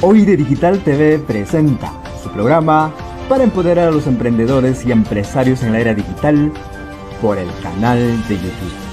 Hoy de Digital TV presenta su programa para empoderar a los emprendedores y empresarios en la era digital por el canal de YouTube.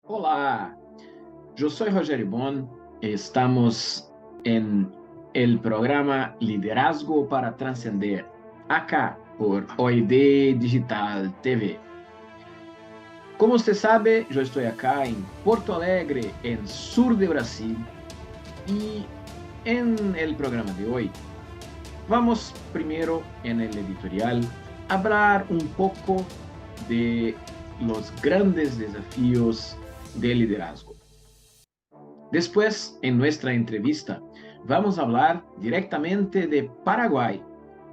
Olá, eu sou Rogério Bon e estamos em el programa Liderazgo para Transcender, acá por OID Digital TV. Como você sabe, eu estou acá em Porto Alegre, em sur de Brasil, e en el programa de hoy vamos primero en el editorial a hablar un poco de los grandes desafíos del liderazgo. Después, en nuestra entrevista, vamos a hablar directamente de Paraguay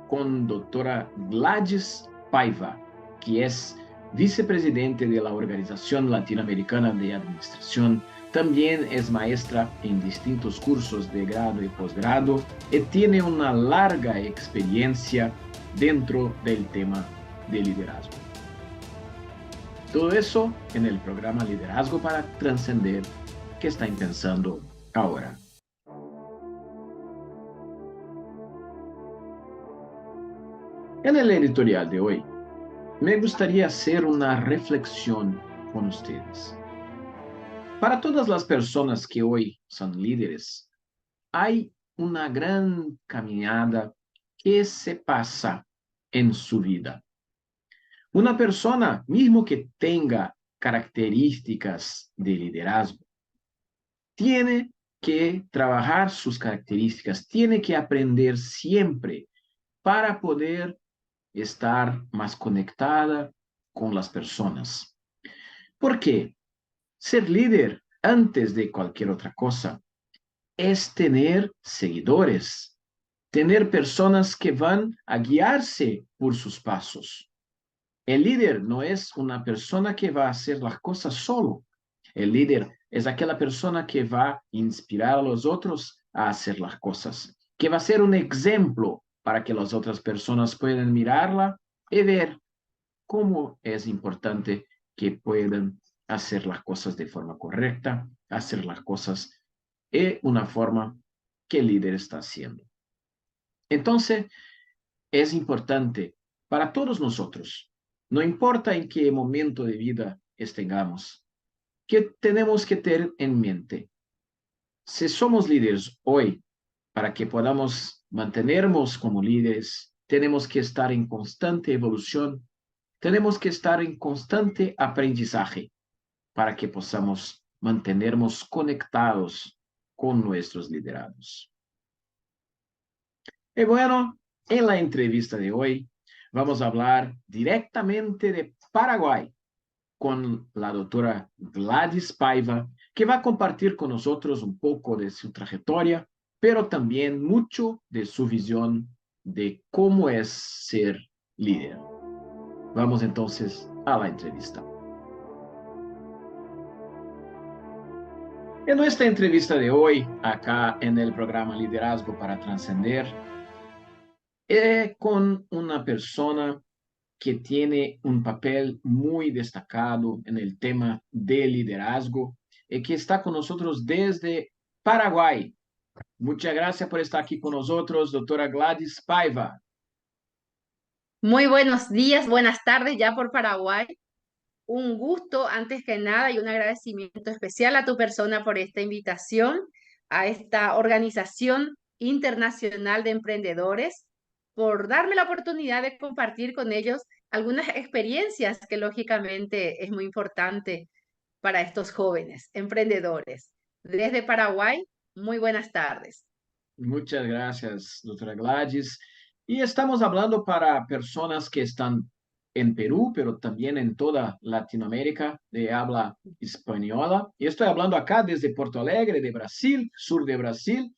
con doctora Gladys Paiva, que es vicepresidente de la Organización Latinoamericana de Administración. También es maestra en distintos cursos de grado y posgrado y tiene una larga experiencia dentro del tema de liderazgo. Todo eso en el programa Liderazgo para Trascender que está pensando ahora. En el editorial de hoy, me gustaría hacer una reflexión con ustedes. Para todas las personas que hoy son líderes, hay una gran caminada que se pasa en su vida. Una persona, mismo que tenga características de liderazgo, tiene que trabajar sus características, tiene que aprender siempre para poder estar más conectada con las personas. ¿Por qué? Ser líder, antes de cualquier otra cosa, es tener seguidores, tener personas que van a guiarse por sus pasos. El líder no es una persona que va a hacer las cosas solo. El líder es aquella persona que va a inspirar a los otros a hacer las cosas, que va a ser un ejemplo para que las otras personas puedan mirarla y ver cómo es importante que puedan hacer las cosas de forma correcta, hacer las cosas de una forma que el líder está haciendo. Entonces, es importante para todos nosotros, no importa en qué momento de vida estemos, que tenemos que tener en mente. Si somos líderes hoy, para que podamos mantenernos como líderes, tenemos que estar en constante evolución, tenemos que estar en constante aprendizaje para que podamos mantenernos conectados con nuestros liderados. Y bueno, en la entrevista de hoy vamos a hablar directamente de Paraguay con la doctora Gladys Paiva, que va a compartir con nosotros un poco de su trayectoria, pero también mucho de su visión de cómo es ser líder. Vamos entonces a la entrevista. En nuestra entrevista de hoy, acá en el programa Liderazgo para Trascender, con una persona que tiene un papel muy destacado en el tema de liderazgo y que está con nosotros desde Paraguay. Muchas gracias por estar aquí con nosotros, doctora Gladys Paiva. Muy buenos días, buenas tardes ya por Paraguay. Un gusto antes que nada y un agradecimiento especial a tu persona por esta invitación a esta organización internacional de emprendedores, por darme la oportunidad de compartir con ellos algunas experiencias que lógicamente es muy importante para estos jóvenes emprendedores. Desde Paraguay, muy buenas tardes. Muchas gracias, doctora Gladys. Y estamos hablando para personas que están en Perú, pero también en toda Latinoamérica de habla española. Y estoy hablando acá desde Porto Alegre, de Brasil, sur de Brasil.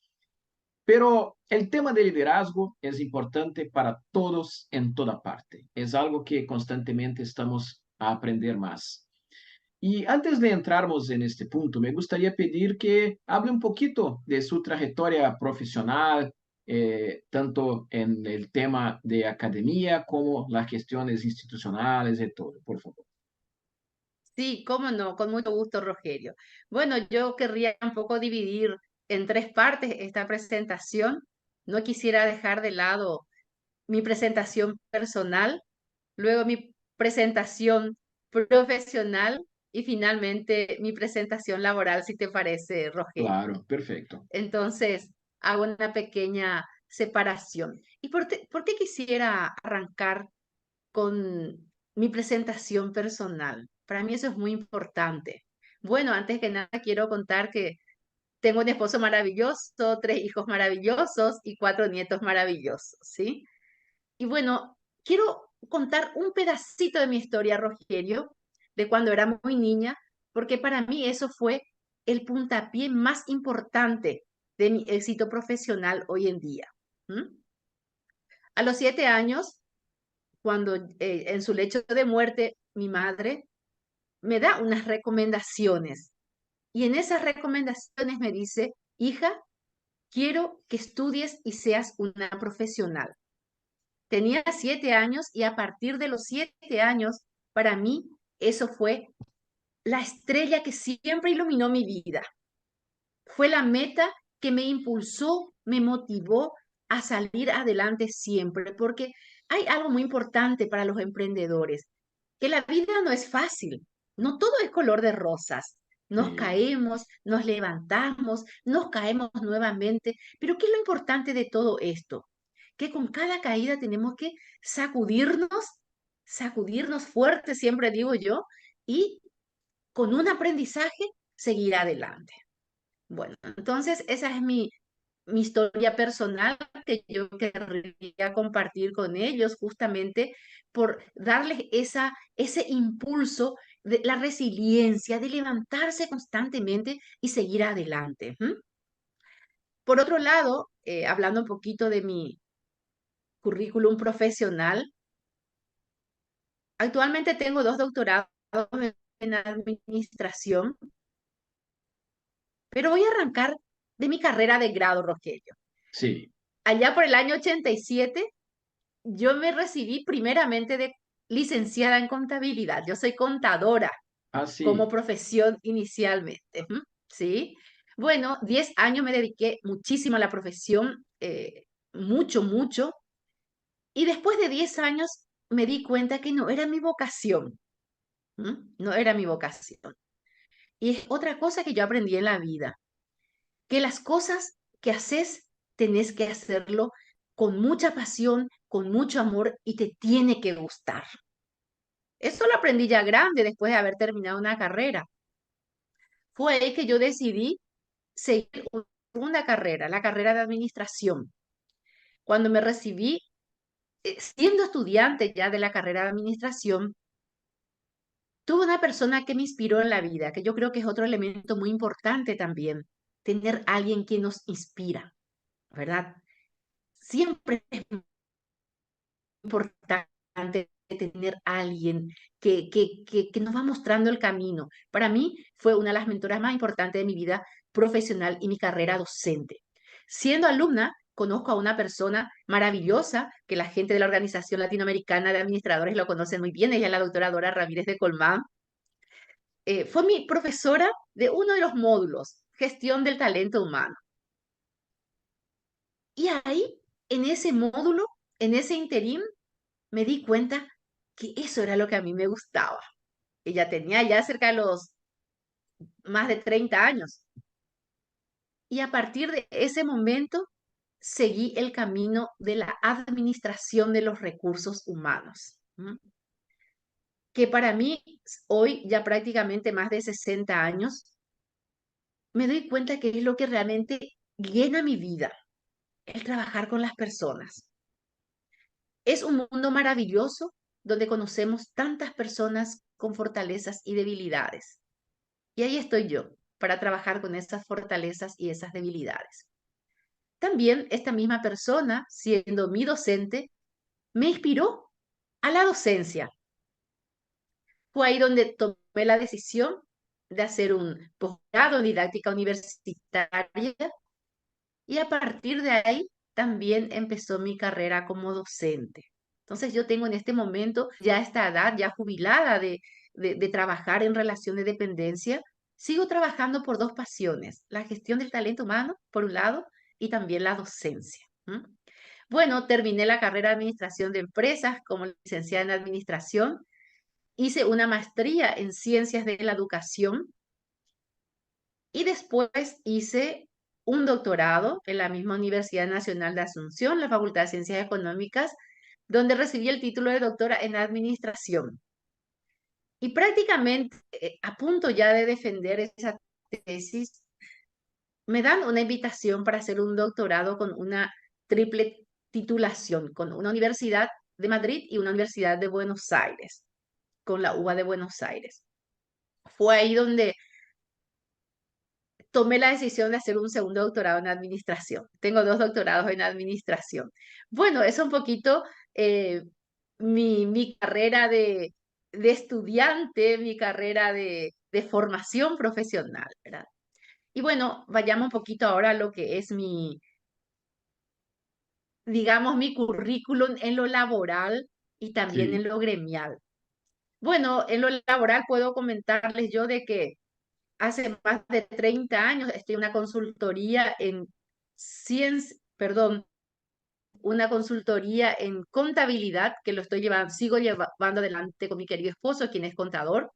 Pero el tema de liderazgo es importante para todos en toda parte. Es algo que constantemente estamos a aprender más. Y antes de entrarmos en este punto, me gustaría pedir que hable un poquito de su trayectoria profesional, tanto en el tema de academia como las gestiones institucionales y todo, por favor. Sí, cómo no, con mucho gusto, Rogelio. Bueno, yo querría un poco dividir en tres partes esta presentación. No quisiera dejar de lado mi presentación personal, luego mi presentación profesional y finalmente mi presentación laboral, si te parece, Rogelio. Claro, perfecto. Entonces, hago una pequeña separación. ¿Y por qué quisiera arrancar con mi presentación personal? Para mí eso es muy importante. Bueno, antes que nada quiero contar que tengo un esposo maravilloso, tres hijos maravillosos y cuatro nietos maravillosos, ¿sí? Y bueno, quiero contar un pedacito de mi historia, Rogelio, de cuando era muy niña, porque para mí eso fue el puntapié más importante de mi éxito profesional hoy en día. ¿M? A los 7 años, cuando en su lecho de muerte mi madre me da unas recomendaciones y en esas recomendaciones me dice, hija, quiero que estudies y seas una profesional. Tenía 7 años y a partir de los 7 años, para mí, eso fue la estrella que siempre iluminó mi vida. Fue la meta que me impulsó, me motivó a salir adelante siempre, porque hay algo muy importante para los emprendedores, que la vida no es fácil, no todo es color de rosas. Nos Sí, caemos, nos levantamos, nos caemos nuevamente, pero ¿qué es lo importante de todo esto? Que con cada caída tenemos que sacudirnos, sacudirnos fuerte, siempre digo yo, y con un aprendizaje seguir adelante. Bueno, entonces esa es mi historia personal que yo querría compartir con ellos justamente por darles ese impulso de la resiliencia, de levantarse constantemente y seguir adelante. ¿M? Por otro lado, hablando un poquito de mi currículum profesional, actualmente tengo dos doctorados en administración, pero voy a arrancar de mi carrera de grado, Rogelio. sí, Allá por el año 87, yo me recibí primeramente de licenciada en contabilidad. Yo soy contadora como así, profesión inicialmente. ¿M? ¿Sí? Bueno, 10 años me dediqué muchísimo a la profesión, mucho, mucho. Y después de 10 años me di cuenta que no era mi vocación. ¿M? No era mi vocación. Y es otra cosa que yo aprendí en la vida, que las cosas que haces tenés que hacerlo con mucha pasión, con mucho amor y te tiene que gustar. Eso lo aprendí ya grande después de haber terminado una carrera. Fue ahí que yo decidí seguir una segunda carrera, la carrera de administración. Cuando me recibí, siendo estudiante ya de la carrera de administración, tuve una persona que me inspiró en la vida, que yo creo que es otro elemento muy importante también, tener alguien que nos inspira, ¿verdad? Siempre es importante tener a alguien que nos va mostrando el camino. Para mí fue una de las mentoras más importantes de mi vida profesional y mi carrera docente. Siendo alumna, conozco a una persona maravillosa que la gente de la Organización Latinoamericana de Administradores lo conoce muy bien, ella es la doctora Dora Ramírez de Colmán. Fue mi profesora de uno de los módulos, Gestión del Talento Humano. Y ahí, en ese módulo, en ese interín, me di cuenta que eso era lo que a mí me gustaba. Ella tenía ya cerca de los más de 30 años. Y a partir de ese momento seguí el camino de la administración de los recursos humanos. ¿M? que para mí, hoy ya prácticamente más de 60 años, me doy cuenta que es lo que realmente llena mi vida, el trabajar con las personas. Es un mundo maravilloso donde conocemos tantas personas con fortalezas y debilidades. Y ahí estoy yo para trabajar con esas fortalezas y esas debilidades. También esta misma persona, siendo mi docente, me inspiró a la docencia. Fue ahí donde tomé la decisión de hacer un posgrado en didáctica universitaria y a partir de ahí también empezó mi carrera como docente. Entonces yo tengo en este momento, ya a esta edad, ya jubilada de trabajar en relación de dependencia, sigo trabajando por dos pasiones, la gestión del talento humano, por un lado, y también la docencia. ¿M? Bueno, terminé la carrera de administración de empresas como licenciada en administración, hice una maestría en ciencias de la educación y después hice un doctorado en la misma Universidad Nacional de Asunción, la Facultad de Ciencias Económicas, donde recibí el título de doctora en administración. Y prácticamente a punto ya de defender esa tesis, me dan una invitación para hacer un doctorado con una triple titulación, con una universidad de Madrid y una universidad de Buenos Aires, con la UBA de Buenos Aires. Fue ahí donde tomé la decisión de hacer un segundo doctorado en administración. Tengo dos doctorados en administración. Bueno, es un poquito eh, mi carrera de estudiante, mi carrera de formación profesional, ¿verdad? Y bueno, vayamos un poquito ahora a lo que es digamos, mi currículum en lo laboral y también Sí, en lo gremial. Bueno, en lo laboral puedo comentarles yo de que hace más de 30 años estoy en una consultoría en ciencia, perdón, una consultoría en contabilidad que lo estoy llevando, sigo llevando adelante con mi querido esposo, quien es contador.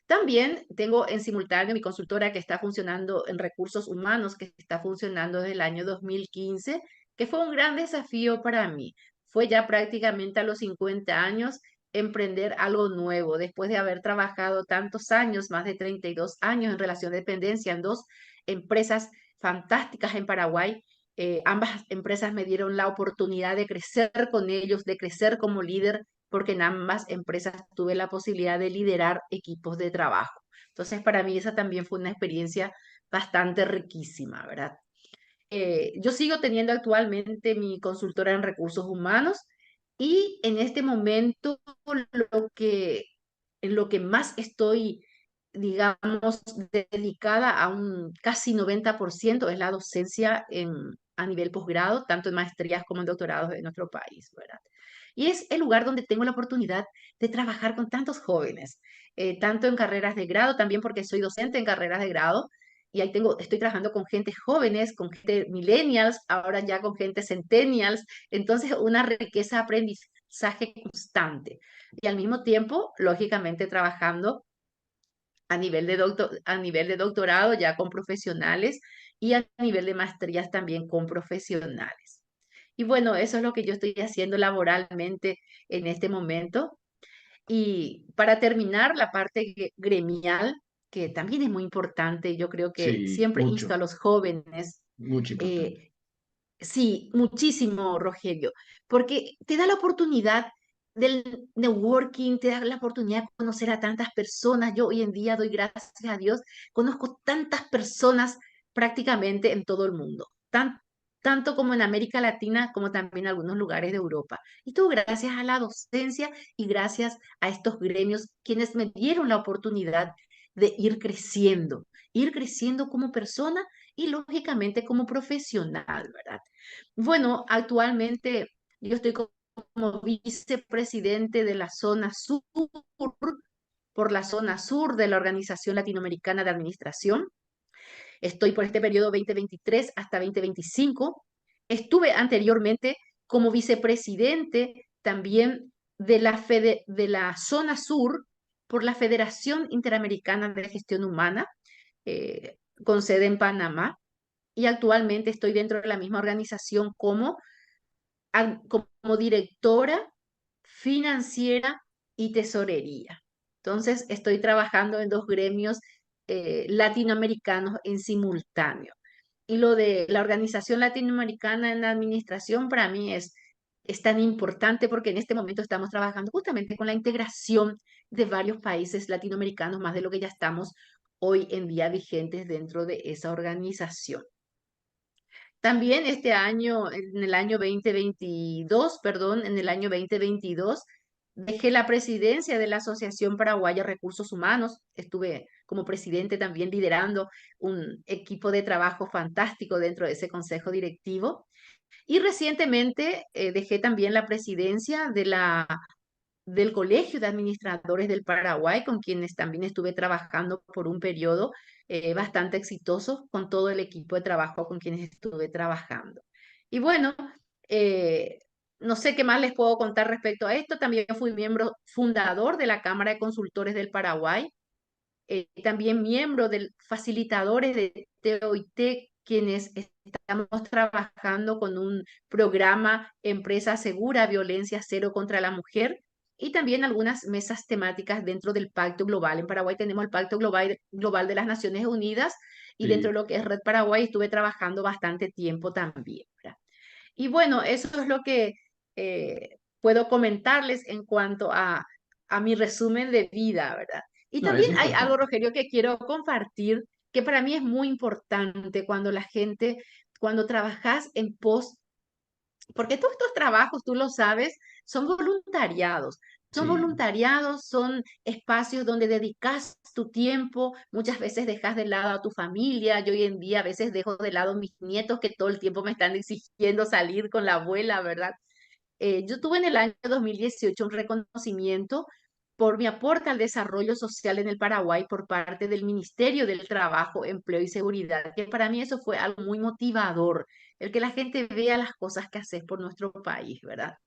También tengo en simultáneo mi consultora que está funcionando en recursos humanos, que está funcionando desde el año 2015, que fue un gran desafío para mí. Fue ya prácticamente a los 50 años emprender algo nuevo, después de haber trabajado tantos años, más de 32 años en relación de dependencia en dos empresas fantásticas en Paraguay. Ambas empresas me dieron la oportunidad de crecer con ellos, de crecer como líder porque en ambas empresas tuve la posibilidad de liderar equipos de trabajo. Entonces, para mí esa también fue una experiencia bastante riquísima, ¿verdad? Yo sigo teniendo actualmente mi consultora en recursos humanos y en este momento lo que, en lo que más estoy, digamos, dedicada a un casi 90% es la docencia a nivel posgrado, tanto en maestrías como en doctorados en nuestro país, ¿verdad? Y es el lugar donde tengo la oportunidad de trabajar con tantos jóvenes, tanto en carreras de grado, también porque soy docente en carreras de grado, y ahí estoy trabajando con gente jóvenes, con gente millennials, ahora ya con gente centennials, entonces una riqueza de aprendizaje constante. Y al mismo tiempo, lógicamente, trabajando a nivel de doctorado ya con profesionales y a nivel de maestrías también con profesionales. Y bueno, eso es lo que yo estoy haciendo laboralmente en este momento. Y para terminar, la parte gremial, que también es muy importante, yo creo que sí, siempre insto a mucho, los jóvenes, mucho importante. eh, sí, muchísimo, Rogelio, porque te da la oportunidad del networking, te da la oportunidad de conocer a tantas personas. Yo hoy en día doy gracias a Dios, conozco tantas personas prácticamente en todo el mundo, tanto como en América Latina como también en algunos lugares de Europa. Y todo gracias a la docencia y gracias a estos gremios quienes me dieron la oportunidad de ir creciendo como persona y lógicamente como profesional, ¿verdad? Bueno, actualmente yo estoy como vicepresidente de la zona sur, por la zona sur de la Organización Latinoamericana de Administración. Estoy por este periodo 2023 hasta 2025. Estuve anteriormente como vicepresidente también de la zona sur por la Federación Interamericana de Gestión Humana, con sede en Panamá, y actualmente estoy dentro de la misma organización como directora financiera y tesorería. Entonces, estoy trabajando en dos gremios latinoamericanos en simultáneo. Y lo de la Organización Latinoamericana en la Administración para mí es tan importante porque en este momento estamos trabajando justamente con la integración de varios países latinoamericanos, más de lo que ya estamos hoy en día vigentes dentro de esa organización. También este año, en el año 2022, perdón, en el año 2022, dejé la presidencia de la Asociación Paraguaya de Recursos Humanos. Estuve como presidente también liderando un equipo de trabajo fantástico dentro de ese consejo directivo. Y recientemente dejé también la presidencia del Colegio de Administradores del Paraguay, con quienes también estuve trabajando por un periodo bastante exitoso con todo el equipo de trabajo con quienes estuve trabajando. Y bueno, eh, no sé qué más les puedo contar respecto a esto. También fui miembro fundador de la Cámara de Consultores del Paraguay, también miembro del facilitadores de TOIT, quienes estamos trabajando con un programa Empresa Segura, Violencia Cero contra la Mujer, y también algunas mesas temáticas dentro del Pacto Global. En Paraguay tenemos el Pacto Global de las Naciones Unidas, y dentro Sí. de lo que es Red Paraguay estuve trabajando bastante tiempo también, ¿verdad? Y bueno, eso es lo que puedo comentarles en cuanto a mi resumen de vida, ¿verdad? Y No, es también hay algo, importante. Rogelio, que quiero compartir, que para mí es muy importante cuando la gente, cuando trabajas en pos, porque todos estos trabajos, tú lo sabes, son voluntariados. Son Sí. voluntariados, son espacios donde dedicas tu tiempo, muchas veces dejas de lado a tu familia. Yo hoy en día a veces dejo de lado a mis nietos que todo el tiempo me están exigiendo salir con la abuela, ¿verdad? Yo tuve en el año 2018 un reconocimiento por mi aporte al desarrollo social en el Paraguay por parte del Ministerio del Trabajo, Empleo y Seguridad, que para mí eso fue algo muy motivador, el que la gente vea las cosas que haces por nuestro país, ¿verdad?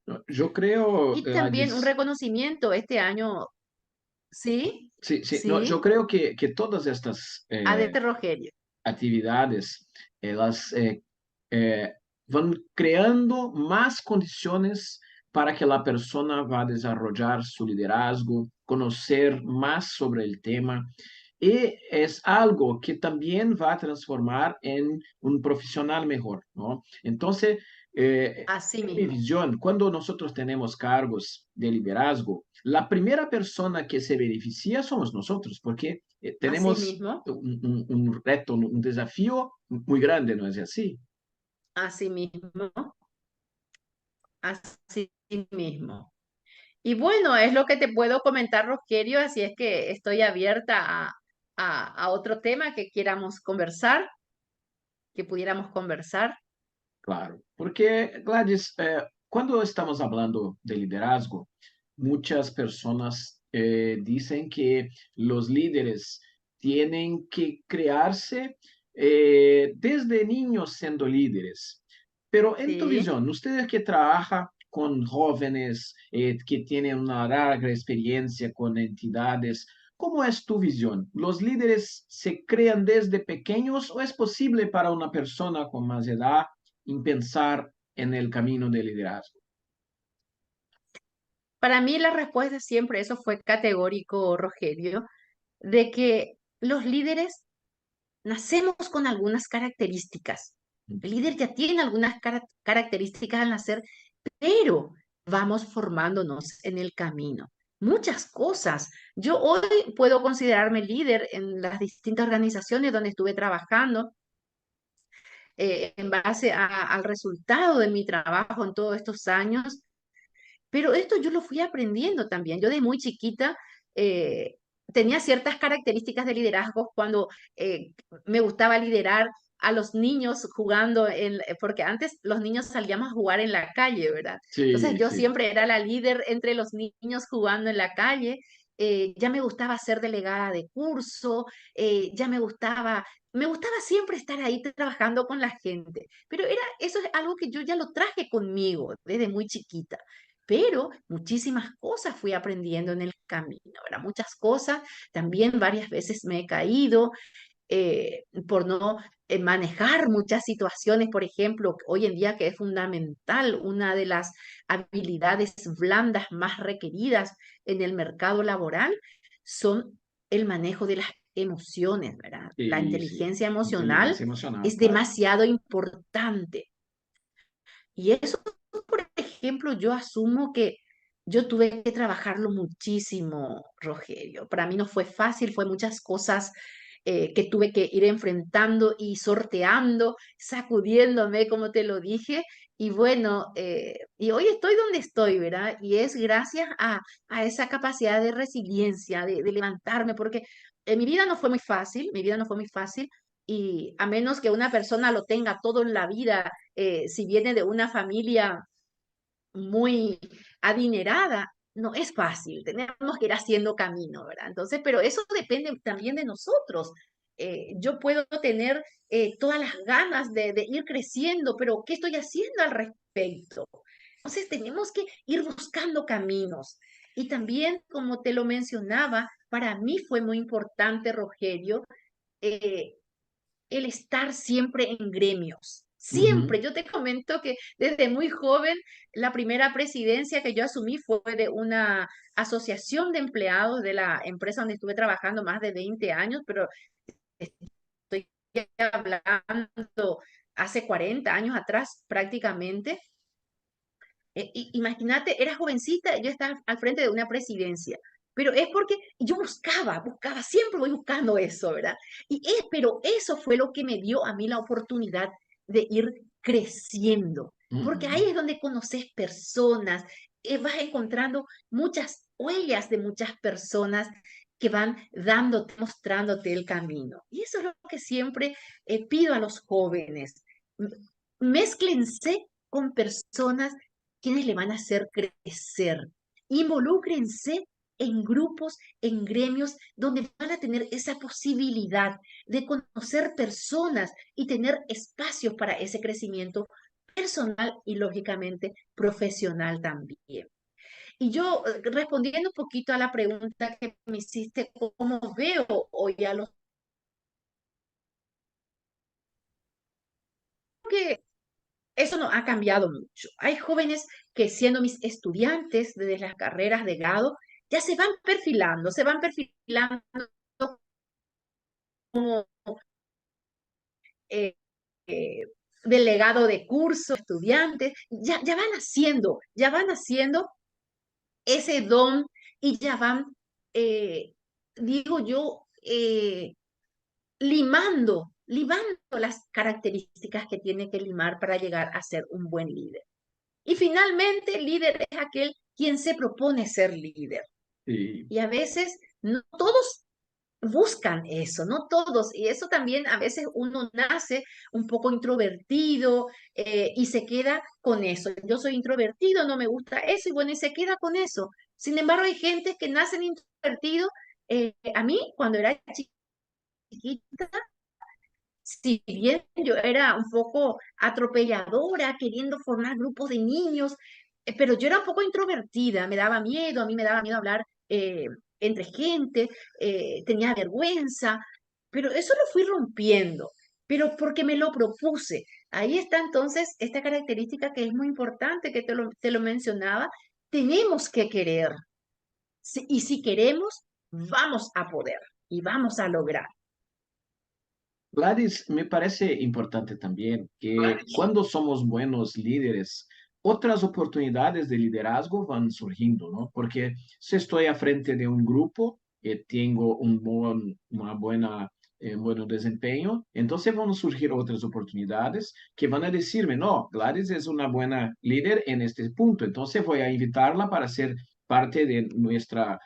No, yo creo, Y también un Gladys, reconocimiento este año, ¿sí? sí, sí, no, yo ¿Sí? creo que todas estas Adelante, Rogelio. actividades, elas van creando más condiciones para que la persona va a desarrollar su liderazgo, conocer más sobre el tema. Y es algo que también va a transformar en un profesional mejor, ¿no? Entonces, Así en mi mismo, visión, cuando nosotros tenemos cargos de liderazgo, la primera persona que se beneficia somos nosotros, porque así tenemos mismo, un reto, un desafío muy grande, ¿no es así? así mismo, así mismo. Y bueno, es lo que te puedo comentar, Rogerio, así es que estoy abierta a otro tema que quieramos conversar, que pudiéramos conversar. Claro, porque Gladys, cuando estamos hablando de liderazgo, muchas personas dicen que los líderes tienen que crearse desde niños siendo líderes. Pero en tu Sí. visión, ustedes que trabajan con jóvenes, que tienen una larga experiencia con entidades, ¿cómo es tu visión? ¿Los líderes se crean desde pequeños o es posible para una persona con más edad en pensar en el camino del liderazgo? Para mí la respuesta siempre, eso fue categórico, Rogelio, de que los líderes nacemos con algunas características. El líder ya tiene algunas características al nacer, pero vamos formándonos en el camino. Muchas cosas. Yo hoy puedo considerarme líder en las distintas organizaciones donde estuve trabajando, en base al resultado de mi trabajo en todos estos años, pero esto yo lo fui aprendiendo también. Yo de muy chiquita eh, tenía ciertas características de liderazgo cuando eh, me gustaba liderar a los niños jugando, porque antes los niños salíamos a jugar en la calle, ¿verdad? Entonces Sí, yo sí. siempre era la líder entre los niños jugando en la calle. Ya me gustaba ser delegada de curso, ya me gustaba siempre estar ahí trabajando con la gente, pero eso es algo que yo ya lo traje conmigo desde muy chiquita, pero muchísimas cosas fui aprendiendo en el camino, ¿verdad? Muchas cosas, también varias veces me he caído, por no manejar muchas situaciones, por ejemplo, hoy en día que es fundamental, una de las habilidades blandas más requeridas en el mercado laboral son el manejo de las emociones, ¿verdad? La Sí, sí. inteligencia emocional Inteligencia emocional, es claro. demasiado importante. Y eso, por ejemplo, yo asumo que yo tuve que trabajarlo muchísimo, Rogelio. Para mí no fue fácil, fue muchas cosas que tuve que ir enfrentando y sorteando, sacudiéndome, como te lo dije. Y bueno, y hoy estoy donde estoy, ¿verdad? Y es gracias a esa capacidad de resiliencia, de levantarme, porque mi vida no fue muy fácil, mi vida no fue muy fácil. Y a menos que una persona lo tenga todo en la vida, si viene de una familia muy adinerada, no es fácil, tenemos que ir haciendo camino, ¿verdad? Entonces, pero eso depende también de nosotros. Yo puedo tener todas las ganas de ir creciendo, pero ¿qué estoy haciendo al respecto? Entonces, tenemos que ir buscando caminos. Y también, como te lo mencionaba, para mí fue muy importante, Rogelio, eh, el estar siempre en gremios. Ujú. Siempre, yo te comento que desde muy joven la primera presidencia que yo asumí fue de una asociación de empleados de la empresa donde estuve trabajando más de 20 años, pero estoy hablando hace 40 años atrás prácticamente. Imagínate, era jovencita, yo estaba al frente de una presidencia, pero es porque yo buscaba, siempre voy buscando eso, ¿verdad? Pero eso fue lo que me dio a mí la oportunidad de ir creciendo, porque ahí Ujú. es donde conoces personas, vas encontrando muchas huellas de muchas personas que van dándote, mostrándote el camino. Y eso es lo que siempre pido a los jóvenes. M- Mézclense con personas quienes le van a hacer crecer. Involúcrense en grupos, en gremios, donde van a tener esa posibilidad de conocer personas y tener espacios para ese crecimiento personal y, lógicamente, profesional también. Y yo, respondiendo un poquito a la pregunta que me hiciste, ¿cómo veo hoy a los que eso no ha cambiado mucho? Hay jóvenes que siendo mis estudiantes desde las carreras de grado, ya se van perfilando como eh, eh, delegado de curso, estudiantes, ya van haciendo ese don y ya van, eh, digo yo, limando las características que tiene que limar para llegar a ser un buen líder. Y finalmente, el líder es aquel quien se propone ser líder. Sí. Y a veces no todos buscan eso, no todos. Y eso también a veces uno nace un poco introvertido y se queda con eso. Yo soy introvertido, no me gusta eso y bueno, y se queda con eso. Sin embargo, hay gente que nacen introvertidos. A mí, cuando era chiquita, si bien yo era un poco atropelladora, queriendo formar grupos de niños, pero yo era un poco introvertida, me daba miedo, a mí me daba miedo hablar entre gente, tenía vergüenza, pero eso lo fui rompiendo, pero porque me lo propuse. Ahí está entonces esta característica que es muy importante, que te lo mencionaba, tenemos que querer, y si queremos, vamos a poder y vamos a lograr. Gladys, me parece importante también que cuando somos buenos líderes, otras oportunidades de liderazgo van surgiendo, ¿no? Porque si estoy a frente de un grupo y tengo una buena, buen desempeño, entonces van a surgir otras oportunidades que van a decirme, no, Gladys es una buena líder en este punto, entonces voy a invitarla para ser parte de nuestra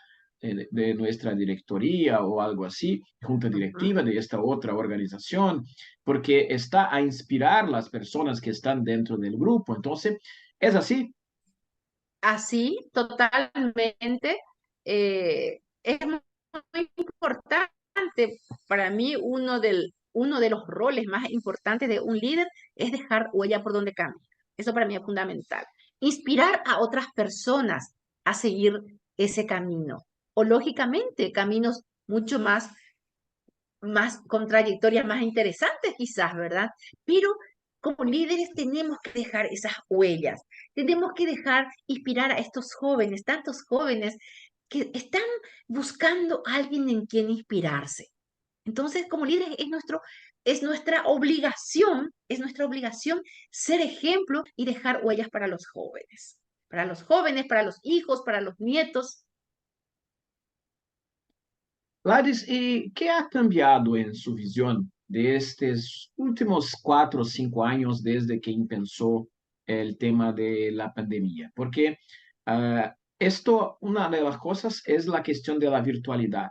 directoría o algo así, junta directiva de esta otra organización, porque está a inspirar las personas que están dentro del grupo. Entonces, es así. Así, totalmente. Es muy importante para mí, uno de los roles más importantes de un líder es dejar huella por donde cambia. Eso para mí es fundamental. Inspirar a otras personas a seguir ese camino. O lógicamente, caminos mucho más más, con trayectorias más interesantes quizás, ¿verdad? Pero como líderes tenemos que dejar esas huellas, tenemos que dejar inspirar a estos jóvenes, tantos jóvenes que están buscando a alguien en quien inspirarse. Entonces, como líderes es nuestra obligación ser ejemplo y dejar huellas para los jóvenes, para los hijos, para los nietos. Gladys, ¿y qué ha cambiado en su visión de estos últimos 4 o 5 años desde que empezó el tema de la pandemia? Porque una de las cosas es la cuestión de la virtualidad,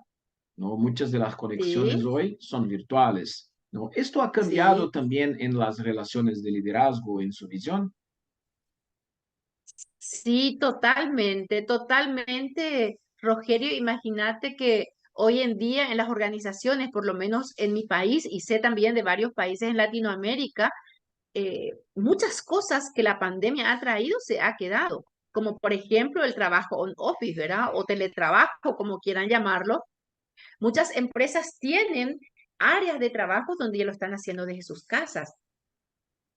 ¿no? Muchas de las conexiones Sí, hoy son virtuales, ¿no? ¿Esto ha cambiado sí, también en las relaciones de liderazgo, en su visión? sí, totalmente, totalmente, Rogerio. Imagínate que hoy en día en las organizaciones, por lo menos en mi país, y sé también de varios países en Latinoamérica, muchas cosas que la pandemia ha traído se ha quedado, como por ejemplo el trabajo on office, ¿verdad? O teletrabajo, como quieran llamarlo. Muchas empresas tienen áreas de trabajo donde ya lo están haciendo desde sus casas.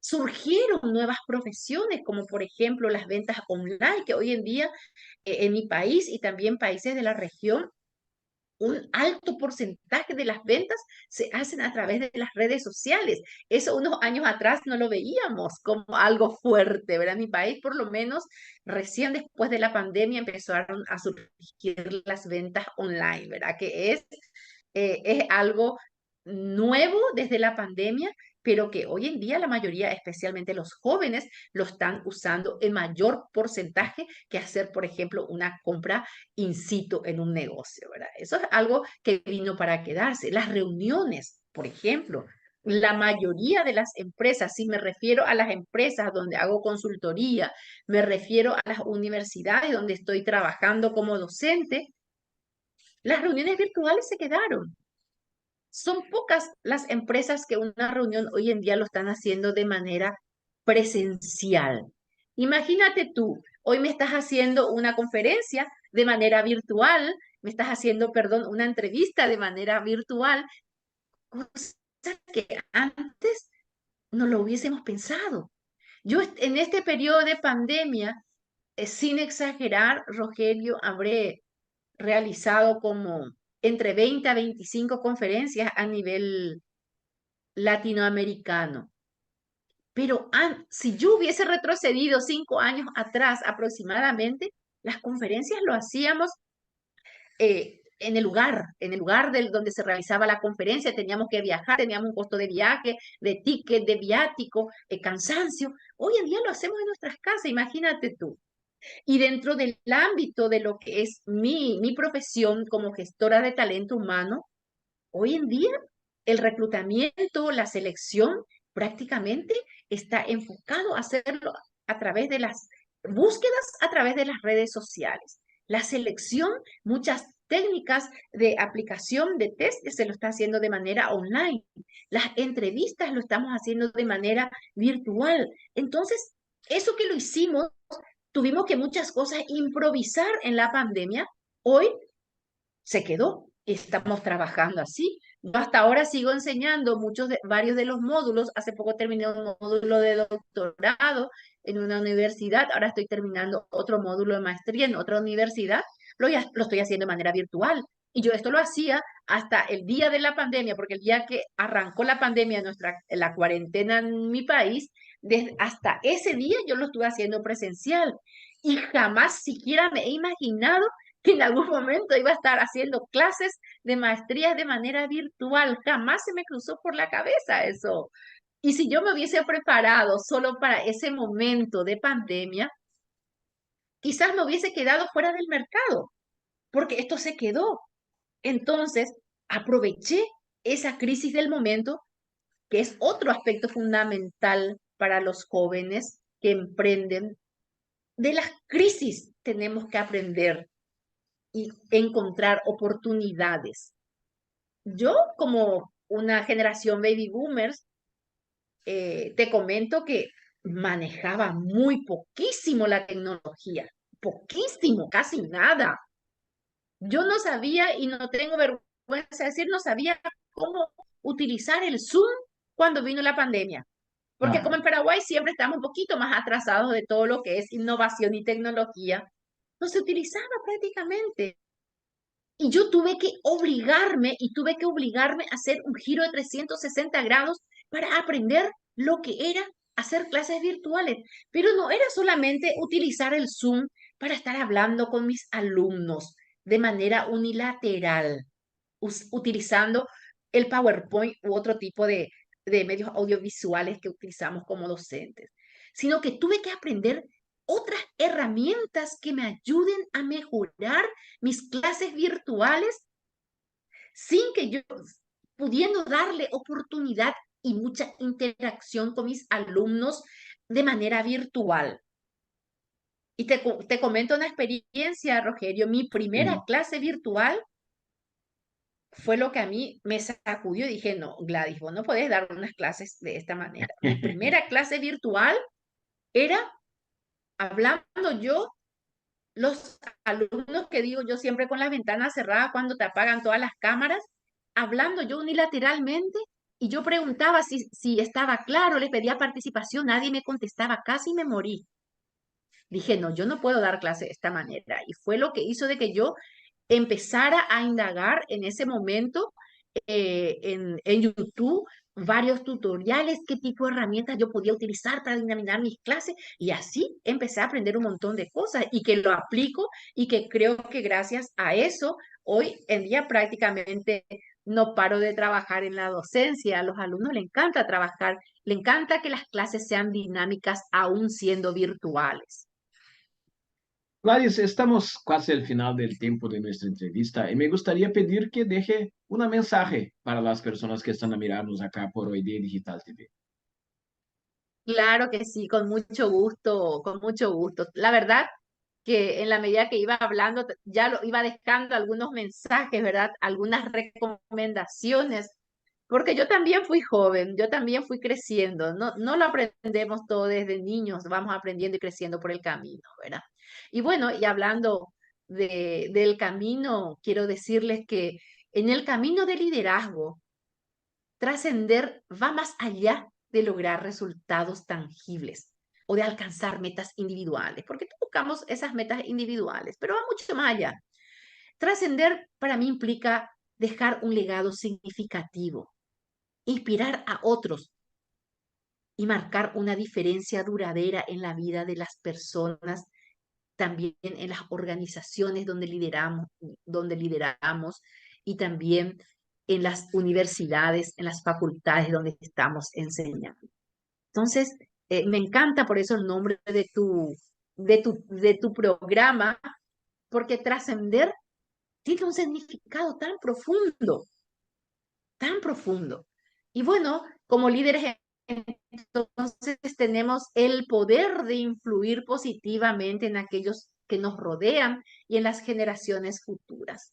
Surgieron nuevas profesiones, como por ejemplo las ventas online, que hoy en día en mi país y también países de la región, un alto porcentaje de las ventas se hacen a través de las redes sociales. Eso unos años atrás no lo veíamos como algo fuerte, ¿verdad? En mi país, por lo menos, recién después de la pandemia empezaron a surgir las ventas online, ¿verdad? Que es algo nuevo desde la pandemia, pero que hoy en día la mayoría, especialmente los jóvenes, lo están usando en mayor porcentaje que hacer, por ejemplo, una compra in situ en un negocio, ¿verdad? Eso es algo que vino para quedarse. Las reuniones, por ejemplo, la mayoría de las empresas, si me refiero a las empresas donde hago consultoría, me refiero a las universidades donde estoy trabajando como docente, las reuniones virtuales se quedaron. Son pocas las empresas que una reunión hoy en día lo están haciendo de manera presencial. Imagínate tú, hoy me estás haciendo una conferencia de manera virtual, me estás haciendo, perdón, una entrevista de manera virtual, cosa que antes no lo hubiésemos pensado. Yo en este periodo de pandemia, sin exagerar, Rogelio, habré realizado como entre 20 a 25 conferencias a nivel latinoamericano. Pero si yo hubiese retrocedido 5 años atrás aproximadamente, las conferencias lo hacíamos en el lugar donde se realizaba la conferencia, teníamos que viajar, teníamos un costo de viaje, de ticket, de viático, cansancio. Hoy en día lo hacemos en nuestras casas, imagínate tú. Y dentro del ámbito de lo que es mi profesión como gestora de talento humano, hoy en día el reclutamiento, la selección prácticamente está enfocado a hacerlo a través de las búsquedas, a través de las redes sociales. La selección, muchas técnicas de aplicación de test se lo está haciendo de manera online. Las entrevistas lo estamos haciendo de manera virtual. Entonces, eso que lo hicimos, tuvimos que muchas cosas improvisar en la pandemia. Hoy se quedó. Estamos trabajando así. Yo hasta ahora sigo enseñando varios de los módulos. Hace poco terminé un módulo de doctorado en una universidad. Ahora estoy terminando otro módulo de maestría en otra universidad. Lo estoy haciendo de manera virtual. Y yo esto lo hacía hasta el día de la pandemia, porque el día que arrancó la pandemia, la cuarentena en mi país, hasta ese día yo lo estuve haciendo presencial. Y jamás siquiera me he imaginado que en algún momento iba a estar haciendo clases de maestría de manera virtual. Jamás se me cruzó por la cabeza eso. Y si yo me hubiese preparado solo para ese momento de pandemia, quizás me hubiese quedado fuera del mercado, porque esto se quedó. Entonces, aproveché esa crisis del momento, que es otro aspecto fundamental para los jóvenes que emprenden. De las crisis tenemos que aprender y encontrar oportunidades. Yo, como una generación baby boomers, te comento que manejaba muy poquísimo la tecnología, poquísimo, casi nada. Yo no sabía, y no tengo vergüenza de decir, no sabía cómo utilizar el Zoom cuando vino la pandemia. Porque como en Paraguay siempre estamos un poquito más atrasados de todo lo que es innovación y tecnología, no se utilizaba prácticamente. Y yo tuve que obligarme a hacer un giro de 360 grados para aprender lo que era hacer clases virtuales. Pero no era solamente utilizar el Zoom para estar hablando con mis alumnos de manera unilateral, utilizando el PowerPoint u otro tipo de medios audiovisuales que utilizamos como docentes, sino que tuve que aprender otras herramientas que me ayuden a mejorar mis clases virtuales sin que yo pudiendo darle oportunidad y mucha interacción con mis alumnos de manera virtual. Y te comento una experiencia, Rogerio. Mi primera Sí. clase virtual fue lo que a mí me sacudió y dije, no, Gladys, vos no podés dar unas clases de esta manera. Mi primera clase virtual era hablando yo, los alumnos que digo yo siempre con las ventanas cerradas cuando te apagan todas las cámaras, hablando yo unilateralmente y yo preguntaba si estaba claro, les pedía participación, nadie me contestaba, casi me morí. Dije, no, yo no puedo dar clase de esta manera. Y fue lo que hizo de que yo empezara a indagar en ese momento en YouTube varios tutoriales, qué tipo de herramientas yo podía utilizar para dinamizar mis clases y así empecé a aprender un montón de cosas y que lo aplico y que creo que gracias a eso hoy en día prácticamente no paro de trabajar en la docencia. A los alumnos les encanta trabajar, les encanta que las clases sean dinámicas aún siendo virtuales. Gladys, estamos casi al final del tiempo de nuestra entrevista y me gustaría pedir que deje un mensaje para las personas que están a mirarnos acá por Hoy Día Digital TV. Claro que sí, con mucho gusto, con mucho gusto. La verdad que en la medida que iba hablando, ya lo iba dejando algunos mensajes, ¿verdad? Algunas recomendaciones, porque yo también fui joven, yo también fui creciendo, no lo aprendemos todo desde niños, vamos aprendiendo y creciendo por el camino, ¿verdad? Y bueno, y hablando del camino, quiero decirles que en el camino de liderazgo, trascender va más allá de lograr resultados tangibles o de alcanzar metas individuales, porque buscamos esas metas individuales, pero va mucho más allá. Trascender para mí implica dejar un legado significativo, inspirar a otros y marcar una diferencia duradera en la vida de las personas, también en las organizaciones donde lideramos y también en las universidades, en las facultades donde estamos enseñando. Entonces, me encanta por eso el nombre de tu programa, porque trascender tiene un significado tan profundo, tan profundo. Y bueno, como líderes, entonces tenemos el poder de influir positivamente en aquellos que nos rodean y en las generaciones futuras.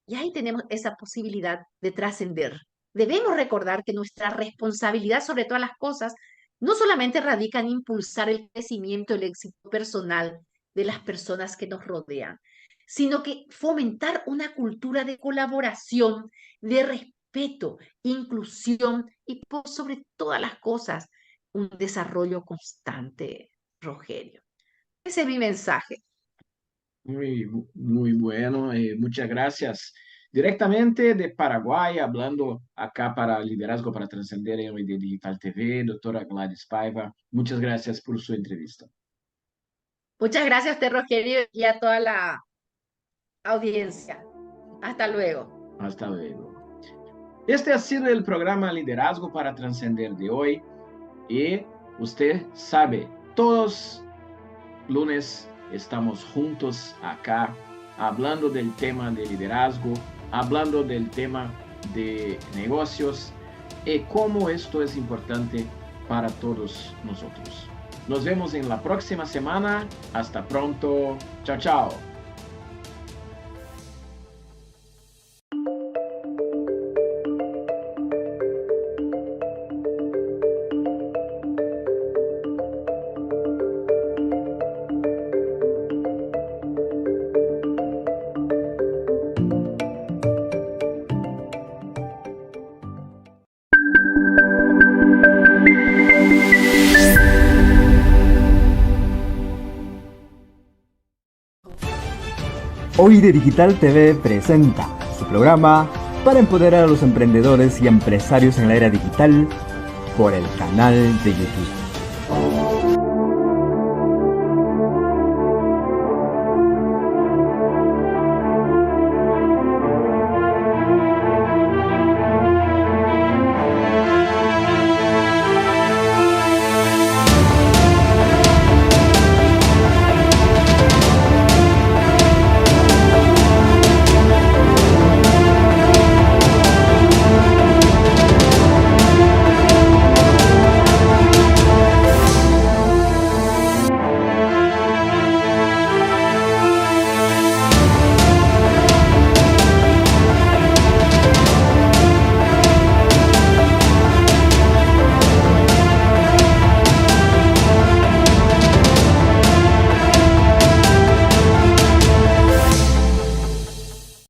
Y ahí tenemos esa posibilidad de trascender. Debemos recordar que nuestra responsabilidad sobre todas las cosas no solamente radica en impulsar el crecimiento y el éxito personal de las personas que nos rodean, sino que fomentar una cultura de colaboración, de respeto, inclusión y por sobre todas las cosas, un desarrollo constante, Rogerio. Ese es mi mensaje. Muy bueno, muchas gracias. Directamente de Paraguay, hablando acá para Liderazgo para Trascender en Hoy Día Digital TV, doctora Gladys Paiva, muchas gracias por su entrevista. Muchas gracias a usted, Rogerio, y a toda la audiencia. Hasta luego. Hasta luego. Este ha sido el programa Liderazgo para Trascender de hoy y usted sabe, todos lunes estamos juntos acá hablando del tema de liderazgo, hablando del tema de negocios y cómo esto es importante para todos nosotros. Nos vemos en la próxima semana. Hasta pronto. Chao, chao. Hoy de Digital TV presenta su programa para empoderar a los emprendedores y empresarios en la era digital por el canal de YouTube.